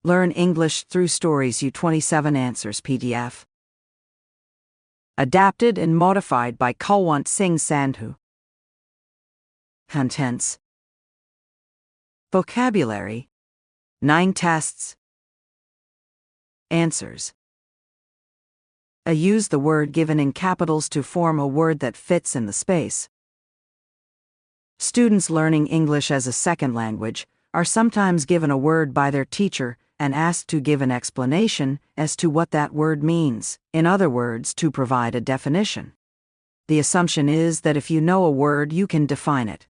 Learn English through Stories U27 Answers PDF. Adapted and modified by Kulwant Singh Sandhu. Contents. Vocabulary. 9 tests. Answers. Use the word given in capitals to form a word that fits in the space. Students learning English as a second language are sometimes given a word by their teacher and asked to give an explanation as to what that word means, in other words, to provide a definition. The assumption is that if you know a word, you can define it.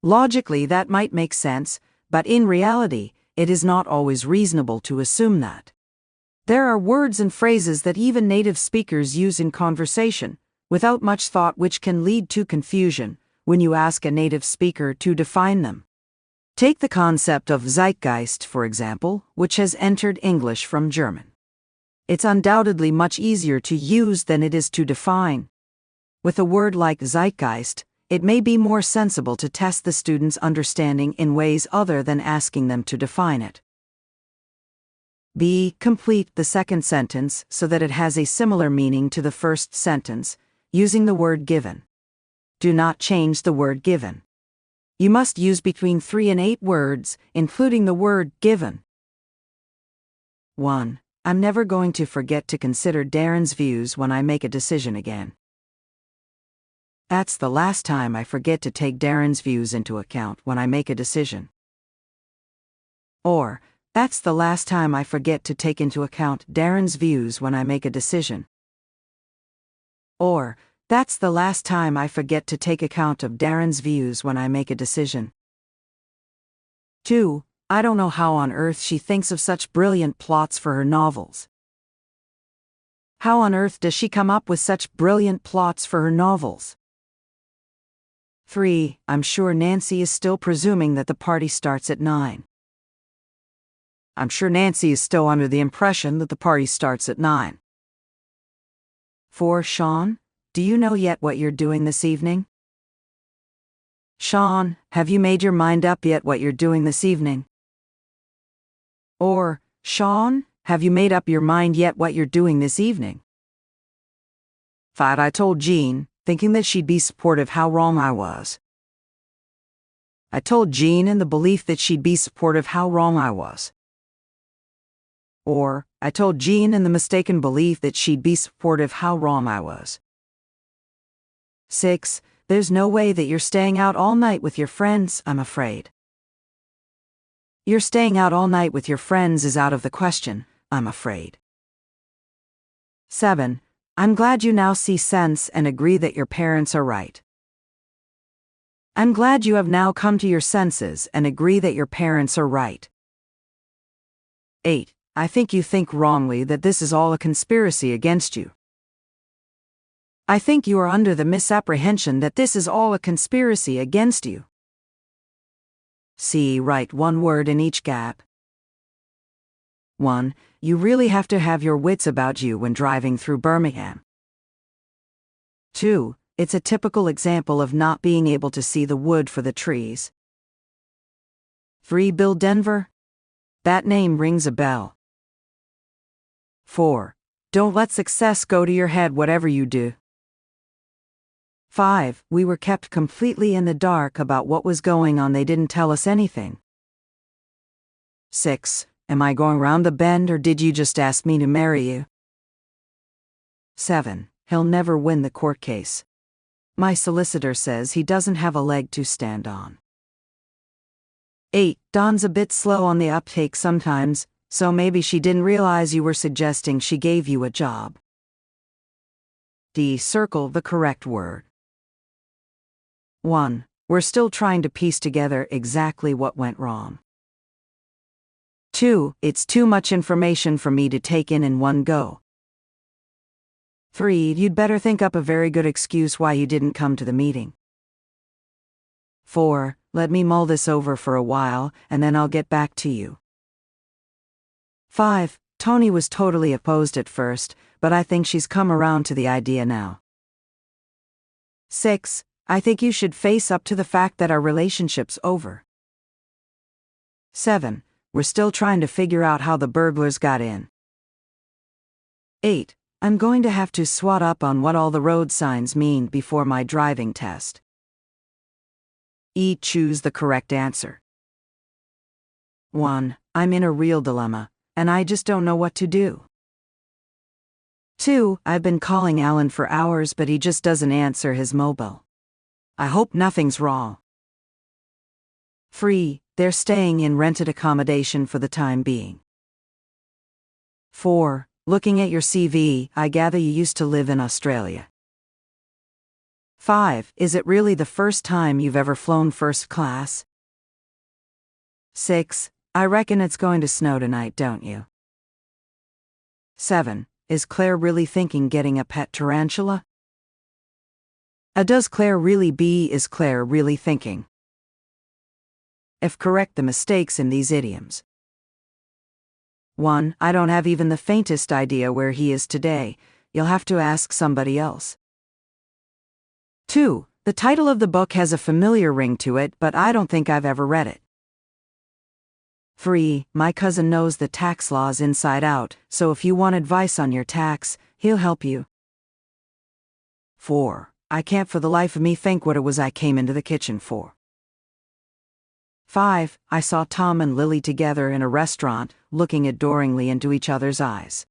Logically, that might make sense, but in reality, it is not always reasonable to assume that. There are words and phrases that even native speakers use in conversation, without much thought, which can lead to confusion when you ask a native speaker to define them. Take the concept of Zeitgeist, for example, which has entered English from German. It's undoubtedly much easier to use than it is to define. With a word like Zeitgeist, it may be more sensible to test the student's understanding in ways other than asking them to define it. B. Complete the second sentence so that it has a similar meaning to the first sentence, using the word given. Do not change the word given. You must use between 3 and 8 words, including the word given. 1. I'm never going to forget to consider Darren's views when I make a decision again. That's the last time I forget to take Darren's views into account when I make a decision. Or, that's the last time I forget to take into account Darren's views when I make a decision. Or, that's the last time I forget to take account of Darren's views when I make a decision. 2. I don't know how on earth she thinks of such brilliant plots for her novels. How on earth does she come up with such brilliant plots for her novels? 3. I'm sure Nancy is still presuming that the party starts at 9. I'm sure Nancy is still under the impression that the party starts at 9. 4. Sean, do you know yet what you're doing this evening? Sean, have you made your mind up yet what you're doing this evening? Or, Sean, have you made up your mind yet what you're doing this evening? 5. I told Jean, thinking that she'd be supportive, how wrong I was. I told Jean in the belief that she'd be supportive, how wrong I was. Or, I told Jean in the mistaken belief that she'd be supportive, how wrong I was. 6. There's no way that you're staying out all night with your friends, I'm afraid. You're staying out all night with your friends is out of the question, I'm afraid. 7. I'm glad you now see sense and agree that your parents are right. I'm glad you have now come to your senses and agree that your parents are right. 8. I think you think wrongly that this is all a conspiracy against you. I think you are under the misapprehension that this is all a conspiracy against you. C. Write one word in each gap. 1. You really have to have your wits about you when driving through Birmingham. 2. It's a typical example of not being able to see the wood for the trees. 3. Bill Denver? That name rings a bell. 4. Don't let success go to your head whatever you do. 5. We were kept completely in the dark about what was going on. They didn't tell us anything. 6. Am I going round the bend or did you just ask me to marry you? 7. He'll never win the court case. My solicitor says he doesn't have a leg to stand on. 8. Dawn's a bit slow on the uptake sometimes, so maybe she didn't realize you were suggesting she gave you a job. D. Circle the correct word. 1. We're still trying to piece together exactly what went wrong. 2. It's too much information for me to take in one go. 3. You'd better think up a very good excuse why you didn't come to the meeting. 4. Let me mull this over for a while, and then I'll get back to you. 5. Tony was totally opposed at first, but I think she's come around to the idea now. 6. I think you should face up to the fact that our relationship's over. 7. We're still trying to figure out how the burglars got in. 8. I'm going to have to swat up on what all the road signs mean before my driving test. E. Choose the correct answer. 1. I'm in a real dilemma, and I just don't know what to do. 2. I've been calling Alan for hours, but he just doesn't answer his mobile. I hope nothing's wrong. 3. They're staying in rented accommodation for the time being. 4. Looking at your CV, I gather you used to live in Australia. 5. Is it really the first time you've ever flown first class? 6. I reckon it's going to snow tonight, don't you? 7. Is Claire really thinking getting a pet tarantula? Does Claire really be? Is Claire really thinking? If correct the mistakes in these idioms. 1. I don't have even the faintest idea where he is today. You'll have to ask somebody else. 2. The title of the book has a familiar ring to it, but I don't think I've ever read it. 3. My cousin knows the tax laws inside out, so if you want advice on your tax, he'll help you. 4. I can't for the life of me think what it was I came into the kitchen for. 5. I saw Tom and Lily together in a restaurant, looking adoringly into each other's eyes.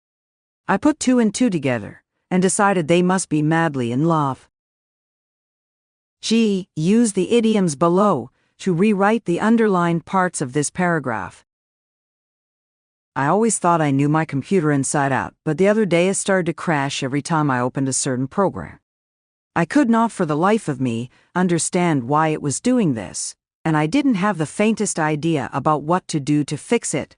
I put 2 and 2 together, and decided they must be madly in love. G. Use the idioms below to rewrite the underlined parts of this paragraph. I always thought I knew my computer inside out, but the other day it started to crash every time I opened a certain program. I could not for the life of me understand why it was doing this, and I didn't have the faintest idea about what to do to fix it.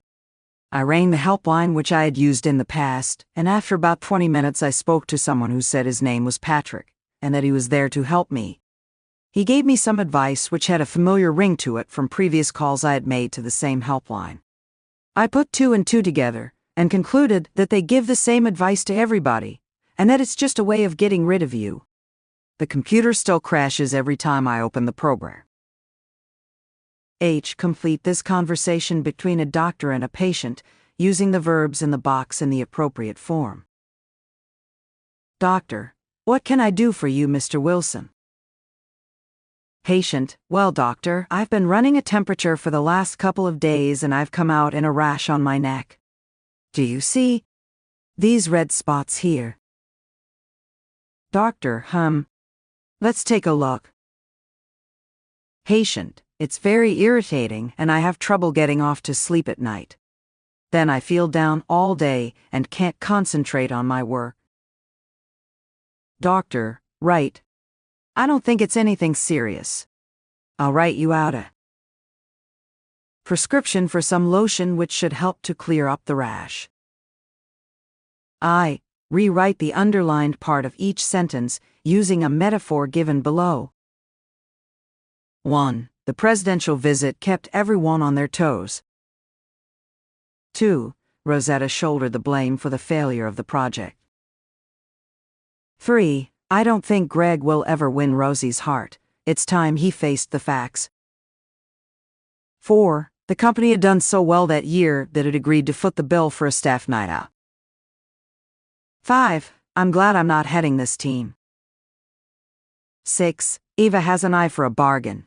I rang the helpline which I had used in the past, and after about 20 minutes I spoke to someone who said his name was Patrick, and that he was there to help me. He gave me some advice which had a familiar ring to it from previous calls I had made to the same helpline. I put 2 and 2 together, and concluded that they give the same advice to everybody, and that it's just a way of getting rid of you. The computer still crashes every time I open the program. H. Complete this conversation between a doctor and a patient, using the verbs in the box in the appropriate form. Doctor: What can I do for you, Mr. Wilson? Patient: Well, doctor, I've been running a temperature for the last couple of days and I've come out in a rash on my neck. Do you see these red spots here? Doctor: Let's take a look. Patient: It's very irritating and I have trouble getting off to sleep at night. Then I feel down all day and can't concentrate on my work. Doctor: Right. I don't think it's anything serious. I'll write you out a prescription for some lotion which should help to clear up the rash. I. Rewrite the underlined part of each sentence using a metaphor given below. 1. The presidential visit kept everyone on their toes. 2. Rosetta shouldered the blame for the failure of the project. 3. I don't think Greg will ever win Rosie's heart. It's time he faced the facts. 4. The company had done so well that year that it agreed to foot the bill for a staff night out. 5. I'm glad I'm not heading this team. 6. Eva has an eye for a bargain.